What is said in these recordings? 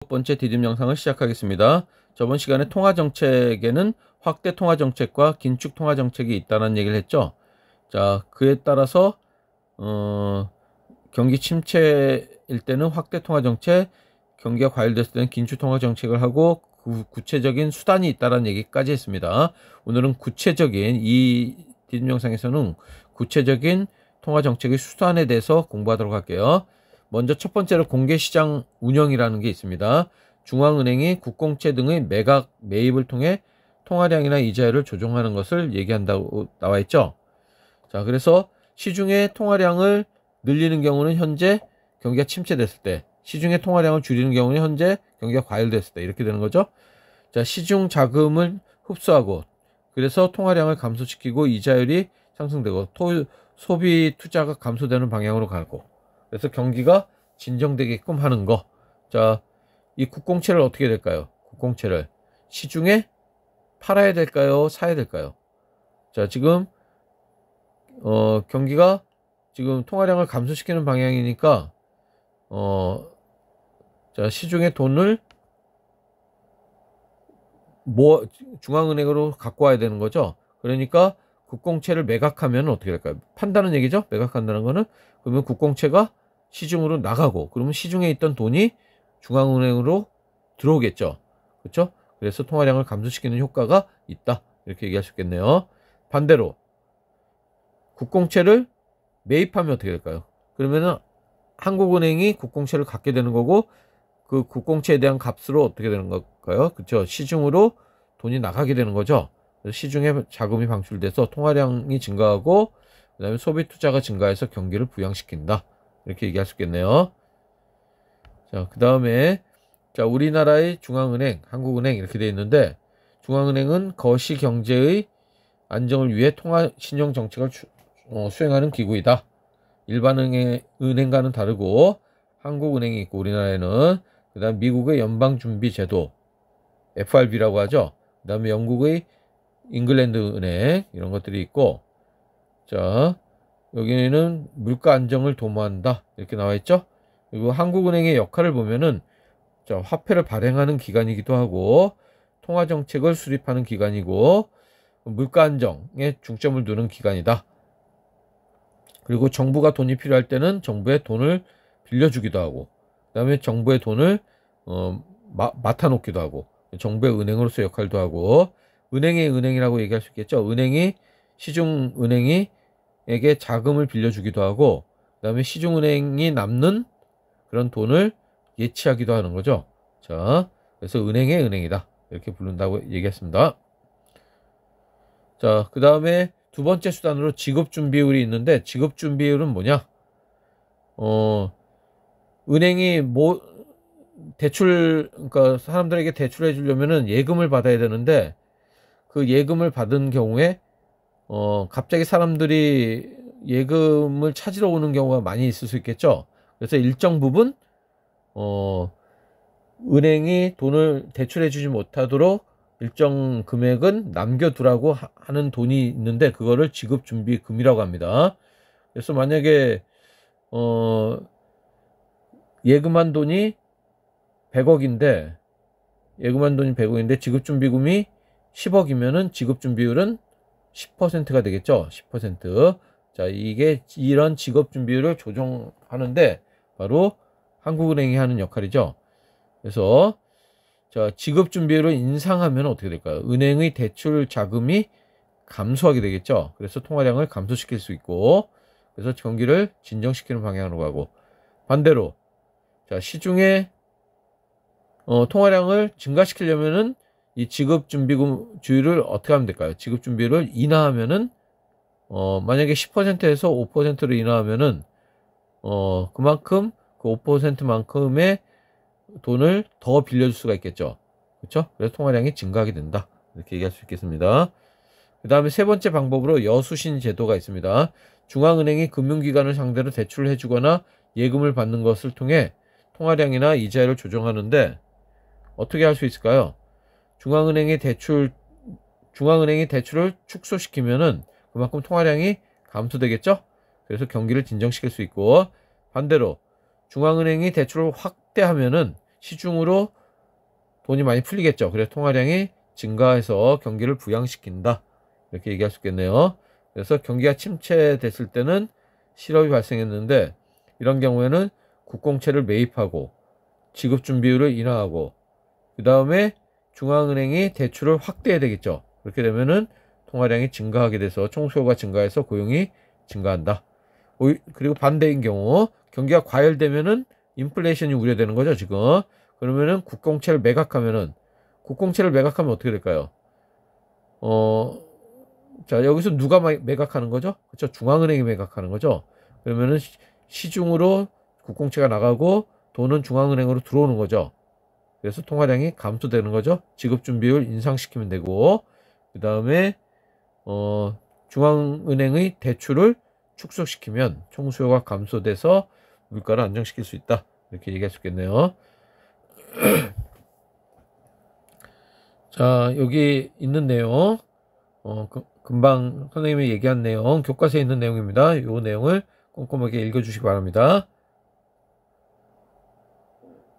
번째 디딤 영상을 시작하겠습니다. 저번 시간에 통화정책에는 확대 통화정책과 긴축 통화정책이 있다는 얘기를 했죠. 자, 그에 따라서 경기 침체일 때는 확대 통화정책, 경기가 과열됐을 때는 긴축 통화정책을 하고 구체적인 수단이 있다는 얘기까지 했습니다. 오늘은 구체적인 이 디딤 영상에서는 구체적인 통화정책의 수단에 대해서 공부하도록 할게요. 먼저 첫 번째로 공개시장 운영이라는 게 있습니다. 중앙은행이 국공채 등의 매각, 매입을 통해 통화량이나 이자율을 조정하는 것을 얘기한다고 나와 있죠. 자, 그래서 시중의 통화량을 늘리는 경우는 현재 경기가 침체됐을 때, 시중의 통화량을 줄이는 경우는 현재 경기가 과열됐을 때 이렇게 되는 거죠. 자, 시중 자금을 흡수하고 그래서 통화량을 감소시키고 이자율이 상승되고 소비 투자가 감소되는 방향으로 가고, 그래서 경기가 진정되게끔 하는 거. 자, 이 국공채를 어떻게 될까요? 국공채를 시중에 팔아야 될까요? 사야 될까요? 자, 지금 경기가 지금 통화량을 감소시키는 방향이니까 자, 시중의 돈을 중앙은행으로 갖고 와야 되는 거죠. 그러니까 국공채를 매각하면 어떻게 될까요? 판다는 얘기죠. 매각한다는 거는. 그러면 국공채가 시중으로 나가고, 그러면 시중에 있던 돈이 중앙은행으로 들어오겠죠. 그렇죠? 그래서 통화량을 감소시키는 효과가 있다, 이렇게 얘기할 수 있겠네요. 반대로 국공채를 매입하면 어떻게 될까요? 그러면은 한국은행이 국공채를 갖게 되는 거고, 그 국공채에 대한 값으로 어떻게 되는 걸까요? 그렇죠? 시중으로 돈이 나가게 되는 거죠. 그래서 시중에 자금이 방출돼서 통화량이 증가하고, 그 다음에 소비 투자가 증가해서 경기를 부양시킨다, 이렇게 얘기할 수 있겠네요. 자, 그 다음에 자, 우리나라의 중앙은행, 한국은행 이렇게 되어 있는데, 중앙은행은 거시 경제의 안정을 위해 통화 신용 정책을 수행하는 기구이다. 일반 은행과는 다르고 한국은행이 있고 우리나라에는, 그 다음 미국의 연방준비제도 FRB라고 하죠. 그 다음에 영국의 잉글랜드 은행, 이런 것들이 있고, 자, 여기는 물가 안정을 도모한다, 이렇게 나와 있죠. 그리고 한국은행의 역할을 보면은, 자, 화폐를 발행하는 기관이기도 하고 통화정책을 수립하는 기관이고 물가 안정에 중점을 두는 기관이다. 그리고 정부가 돈이 필요할 때는 정부의 돈을 빌려주기도 하고, 그 다음에 정부의 돈을 맡아놓기도 하고, 정부의 은행으로서 역할도 하고, 은행의 은행이라고 얘기할 수 있겠죠. 은행이 시중은행에게 자금을 빌려주기도 하고, 그 다음에 시중은행이 남는 그런 돈을 예치하기도 하는 거죠. 자, 그래서 은행의 은행이다, 이렇게 부른다고 얘기했습니다. 자, 그 다음에 두 번째 수단으로 지급준비율이 있는데, 지급준비율은 뭐냐? 은행이 그러니까 사람들에게 대출해 주려면은 예금을 받아야 되는데, 그 예금을 받은 경우에 갑자기 사람들이 예금을 찾으러 오는 경우가 많이 있을 수 있겠죠. 그래서 일정 부분 은행이 돈을 대출해 주지 못하도록 일정 금액은 남겨두라고 하는 돈이 있는데, 그거를 지급준비금이라고 합니다. 그래서 만약에 예금한 돈이 100억인데 지급준비금이 10억이면은 지급준비율은 10%가 되겠죠. 10%. 자, 이런 지급준비율을 조정하는데 바로 한국은행이 하는 역할이죠. 그래서 자, 지급준비율을 인상하면 어떻게 될까요? 은행의 대출 자금이 감소하게 되겠죠. 그래서 통화량을 감소시킬 수 있고, 그래서 경기를 진정시키는 방향으로 가고, 반대로 자, 시중에 통화량을 증가시키려면은 이 지급준비율을 어떻게 하면 될까요? 지급준비율을 인하하면은 만약에 10%에서 5%로 인하하면은 그만큼 그 5%만큼의 돈을 더 빌려줄 수가 있겠죠. 그렇죠? 그래서 통화량이 증가하게 된다, 이렇게 얘기할 수 있겠습니다. 그 다음에 세 번째 방법으로 여수신 제도가 있습니다. 중앙은행이 금융기관을 상대로 대출을 해주거나 예금을 받는 것을 통해 통화량이나 이자율을 조정하는데, 어떻게 할 수 있을까요? 중앙은행이 대출을 축소시키면은 그만큼 통화량이 감소되겠죠? 그래서 경기를 진정시킬 수 있고, 반대로 중앙은행이 대출을 확대하면은 시중으로 돈이 많이 풀리겠죠. 그래서 통화량이 증가해서 경기를 부양시킨다. 이렇게 얘기할 수 있겠네요. 그래서 경기가 침체됐을 때는 실업이 발생했는데 이런 경우에는 국공채를 매입하고 지급준비율을 인하하고 그 다음에 중앙은행이 대출을 확대해야 되겠죠. 그렇게 되면은 통화량이 증가하게 돼서 총수요가 증가해서 고용이 증가한다. 그리고 반대인 경우 경기가 과열되면은 인플레이션이 우려되는 거죠, 지금. 그러면은 국공채를 매각하면 어떻게 될까요? 자, 여기서 누가 매각하는 거죠? 그렇죠. 중앙은행이 매각하는 거죠. 그러면은 시중으로 국공채가 나가고 돈은 중앙은행으로 들어오는 거죠. 그래서 통화량이 감소되는 거죠. 지급준비율 인상시키면 되고, 그 다음에 중앙은행의 대출을 축소시키면 총수요가 감소돼서 물가를 안정시킬 수 있다. 이렇게 얘기할 수 있겠네요. 자, 여기 있는 내용, 금방 선생님이 얘기한 내용, 교과서에 있는 내용입니다. 이 내용을 꼼꼼하게 읽어주시기 바랍니다.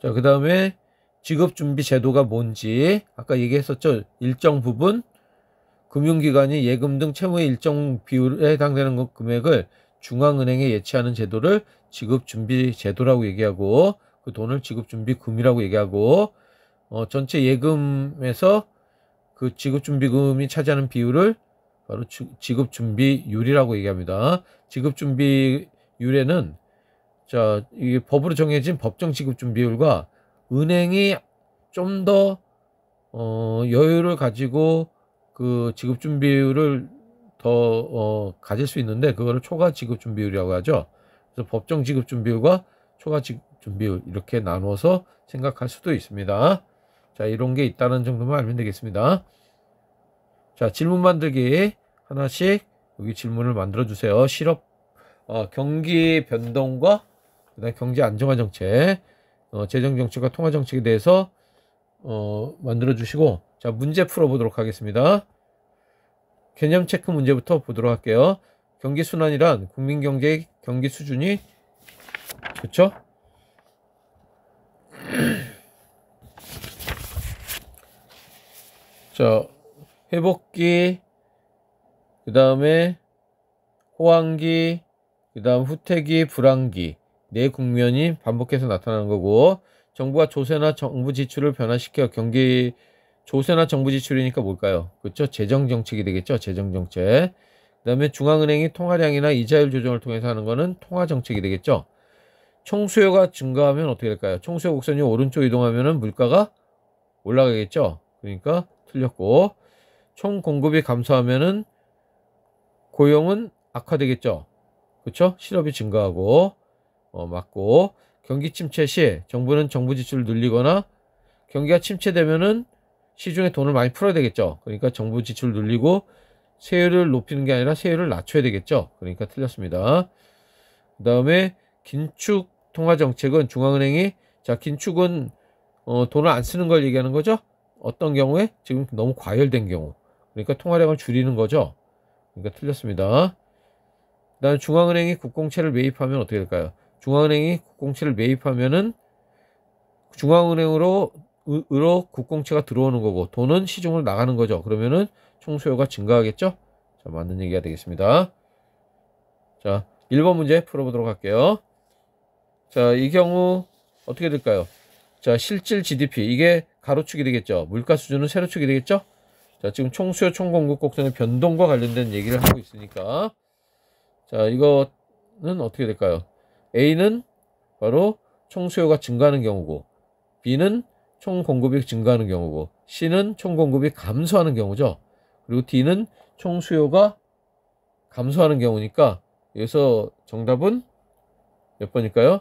자, 그 다음에 지급준비 제도가 뭔지 아까 얘기했었죠. 일정 부분 금융기관이 예금 등 채무의 일정 비율에 해당되는 금액을 중앙은행에 예치하는 제도를 지급준비 제도라고 얘기하고 그 돈을 지급준비금이라고 얘기하고 전체 예금에서 그 지급준비금이 차지하는 비율을 바로 지급준비율이라고 얘기합니다. 지급준비율에는 자, 이게 법으로 정해진 법정 지급준비율과 은행이 좀 더 여유를 가지고 그 지급준비율을 더 가질 수 있는데 그거를 초과 지급준비율이라고 하죠. 그래서 법정 지급준비율과 초과 지급준비율 이렇게 나눠서 생각할 수도 있습니다. 자, 이런 게 있다는 정도만 알면 되겠습니다. 자, 질문 만들기 하나씩 여기 질문을 만들어 주세요. 경기 변동과 그다음에 경제 안정화 정책, 재정 정책과 통화 정책에 대해서 만들어 주시고, 자, 문제 풀어 보도록 하겠습니다. 개념 체크 문제부터 보도록 할게요. 경기 순환이란 국민 경제의 경기 수준이 그렇죠? 자, 회복기, 그 다음에 호황기, 그 다음 후퇴기, 불황기 네 국면이 반복해서 나타나는 거고, 정부가 조세나 정부 지출을 변화시켜 조세나 정부 지출이니까 뭘까요? 그렇죠? 재정 정책이 되겠죠. 재정 정책. 그다음에 중앙은행이 통화량이나 이자율 조정을 통해서 하는 거는 통화 정책이 되겠죠. 총수요가 증가하면 어떻게 될까요? 총수요 곡선이 오른쪽 이동하면은 물가가 올라가겠죠. 그러니까 틀렸고, 총 공급이 감소하면은 고용은 악화되겠죠. 그렇죠? 실업이 증가하고 맞고, 경기 침체 시 정부는 정부 지출을 늘리거나 경기가 침체되면은 시중에 돈을 많이 풀어야 되겠죠. 그러니까 정부 지출을 늘리고 세율을 높이는 게 아니라 세율을 낮춰야 되겠죠. 그러니까 틀렸습니다. 그 다음에 긴축 통화 정책은 중앙은행이, 자, 긴축은 돈을 안 쓰는 걸 얘기하는 거죠. 어떤 경우에? 지금 너무 과열된 경우. 그러니까 통화량을 줄이는 거죠. 그러니까 틀렸습니다. 그 다음에 중앙은행이 국공채를 매입하면 어떻게 될까요? 중앙은행이 국공채를 매입하면은 중앙은행으로 국공채가 들어오는 거고 돈은 시중으로 나가는 거죠. 그러면은 총수요가 증가하겠죠? 자, 맞는 얘기가 되겠습니다. 자, 1번 문제 풀어보도록 할게요. 자, 이 경우 어떻게 될까요? 자, 실질 GDP 이게 가로축이 되겠죠. 물가 수준은 세로축이 되겠죠. 자, 지금 총수요 총공급 곡선의 변동과 관련된 얘기를 하고 있으니까, 자, 이거는 어떻게 될까요? A는 바로 총수요가 증가하는 경우고, B는 총공급이 증가하는 경우고, C는 총공급이 감소하는 경우죠. 그리고 D는 총수요가 감소하는 경우니까 여기서 정답은 몇 번일까요?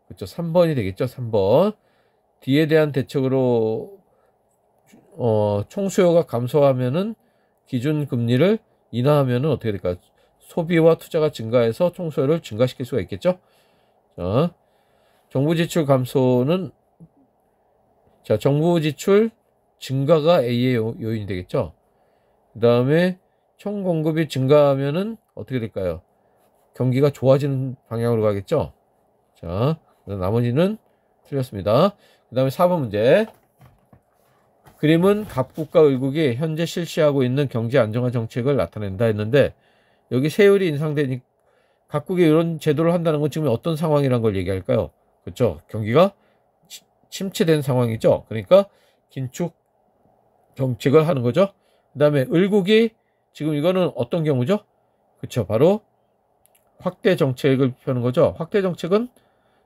그렇죠. 3번이 되겠죠. 3번. D에 대한 대책으로 총수요가 감소하면은 기준금리를 인하하면은 어떻게 될까요? 소비와 투자가 증가해서 총수요를 증가시킬 수가 있겠죠. 자, 정부 지출 감소는, 자, 정부 지출 증가가 A의 요인이 되겠죠. 그 다음에 총 공급이 증가하면은 어떻게 될까요? 경기가 좋아지는 방향으로 가겠죠. 자, 나머지는 틀렸습니다. 그 다음에 4번 문제. 그림은 각국과 을국이 현재 실시하고 있는 경제 안정화 정책을 나타낸다 했는데, 여기 세율이 인상되니 각국이 이런 제도를 한다는 건 지금 어떤 상황이란 걸 얘기할까요? 그렇죠. 경기가 침체된 상황이죠. 그러니까 긴축 정책을 하는 거죠. 그 다음에 을국이 지금 이거는 어떤 경우죠? 그렇죠. 바로 확대 정책을 펴는 거죠. 확대 정책은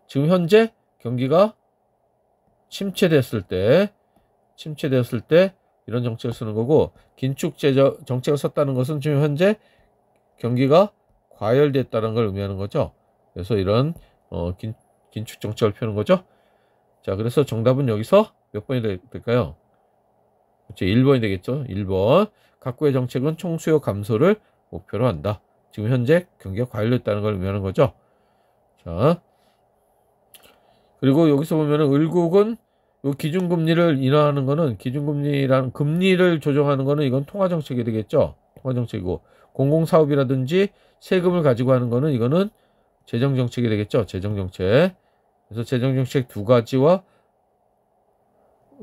지금 현재 경기가 침체되었을 때 이런 정책을 쓰는 거고, 긴축 정책을 썼다는 것은 지금 현재 경기가 과열됐다는 걸 의미하는 거죠. 그래서 이런 긴축 정책을 펴는 거죠. 자, 그래서 정답은 여기서 몇 번이 될까요? 그렇죠. 1번이 되겠죠. 1번. 각국의 정책은 총수요 감소를 목표로 한다. 지금 현재 경기가 과열됐다는 걸 의미하는 거죠. 자, 그리고 여기서 보면은 을국은 요 기준금리를 인하하는 거는, 기준금리라는 금리를 조정하는 거는 이건 통화정책이 되겠죠. 통화정책이고, 공공사업이라든지 세금을 가지고 하는 거는 이거는 재정정책이 되겠죠. 재정정책. 그래서 재정정책 두 가지와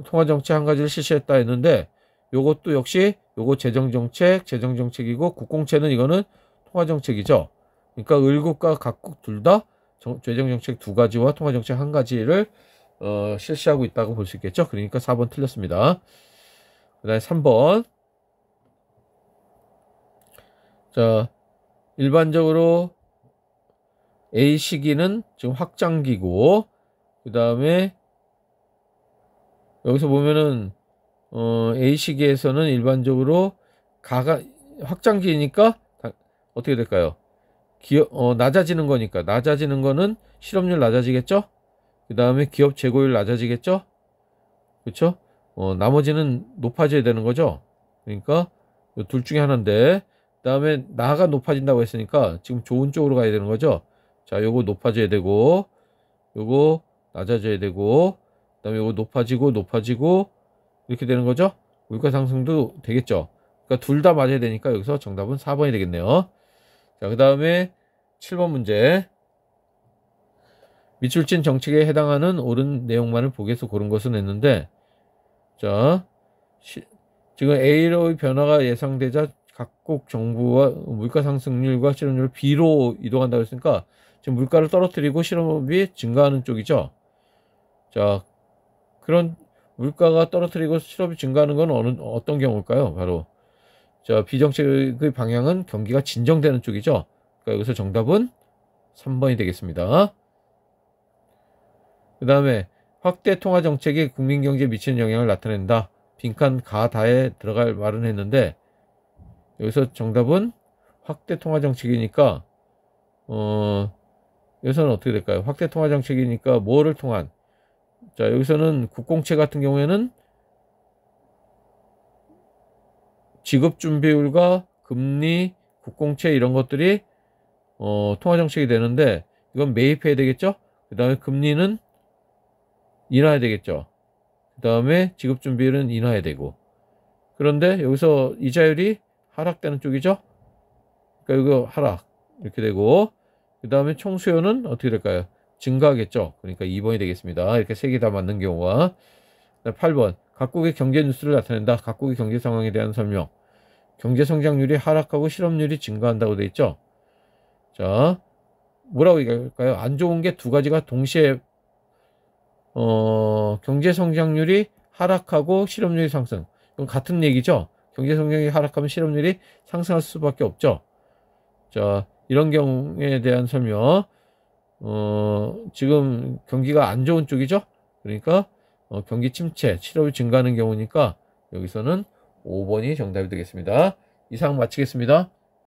통화정책 한 가지를 실시했다 했는데, 요것도 역시 요거 재정정책이고, 국공채는 이거는 통화정책이죠. 그러니까 을국과 각국 둘 다 재정정책 두 가지와 통화정책 한 가지를 실시하고 있다고 볼 수 있겠죠. 그러니까 4번 틀렸습니다. 그 다음에 3번. 자, 일반적으로 A 시기는 지금 확장기고, 그 다음에 여기서 보면은 A 시기에서는 일반적으로 확장기니까 어떻게 될까요? 낮아지는 거니까, 낮아지는 거는 실업률 낮아지겠죠? 그 다음에 기업 재고율 낮아지겠죠? 그렇죠? 나머지는 높아져야 되는 거죠. 그러니까 둘 중에 하나인데, 그 다음에 나가 높아진다고 했으니까 지금 좋은 쪽으로 가야 되는 거죠. 자, 요거 높아져야 되고, 요거 낮아져야 되고, 그 다음에 요거 높아지고 이렇게 되는 거죠. 물가 상승도 되겠죠. 그러니까 둘 다 맞아야 되니까 여기서 정답은 4번이 되겠네요. 자, 그 다음에 7번 문제. 미출진 정책에 해당하는 옳은 내용만을 보기에서 고른 것은 했는데, 자, 지금 A로의 변화가 예상되자 각국 정부와 물가 상승률과 실업률을 B로 이동한다고 했으니까 지금 물가를 떨어뜨리고 실업이 증가하는 쪽이죠. 자, 그런 물가가 떨어뜨리고 실업이 증가하는 건 어떤 경우일까요? 바로 자, 비정책의 방향은 경기가 진정되는 쪽이죠. 그러니까 여기서 정답은 3번이 되겠습니다. 그 다음에 확대 통화 정책이 국민 경제에 미치는 영향을 나타낸다. 빈칸 가다에 들어갈 말은 했는데, 여기서 정답은 확대 통화 정책이니까 여기서는 어떻게 될까요? 확대 통화 정책이니까 뭐를 통한? 자, 여기서는 국공채 같은 경우에는 지급 준비율과 금리, 국공채 이런 것들이 통화 정책이 되는데, 이건 매입해야 되겠죠? 그 다음에 금리는 인하해야 되겠죠. 그 다음에 지급 준비율은 인하해야 되고. 그런데 여기서 이자율이 하락되는 쪽이죠. 그러니까 이거 하락 이렇게 되고, 그 다음에 총수요는 어떻게 될까요? 증가하겠죠. 그러니까 2번이 되겠습니다. 이렇게 세 개 다 맞는 경우가. 8번. 각국의 경제 뉴스를 나타낸다. 각국의 경제 상황에 대한 설명. 경제 성장률이 하락하고 실업률이 증가한다고 돼 있죠. 자, 뭐라고 얘기할까요? 안 좋은 게 두 가지가 동시에 경제 성장률이 하락하고 실업률이 상승. 이건 같은 얘기죠. 경제 성장률이 하락하면 실업률이 상승할 수밖에 없죠. 자, 이런 경우에 대한 설명. 지금 경기가 안 좋은 쪽이죠. 그러니까 경기 침체, 실업이 증가하는 경우니까 여기서는 5번이 정답이 되겠습니다. 이상 마치겠습니다.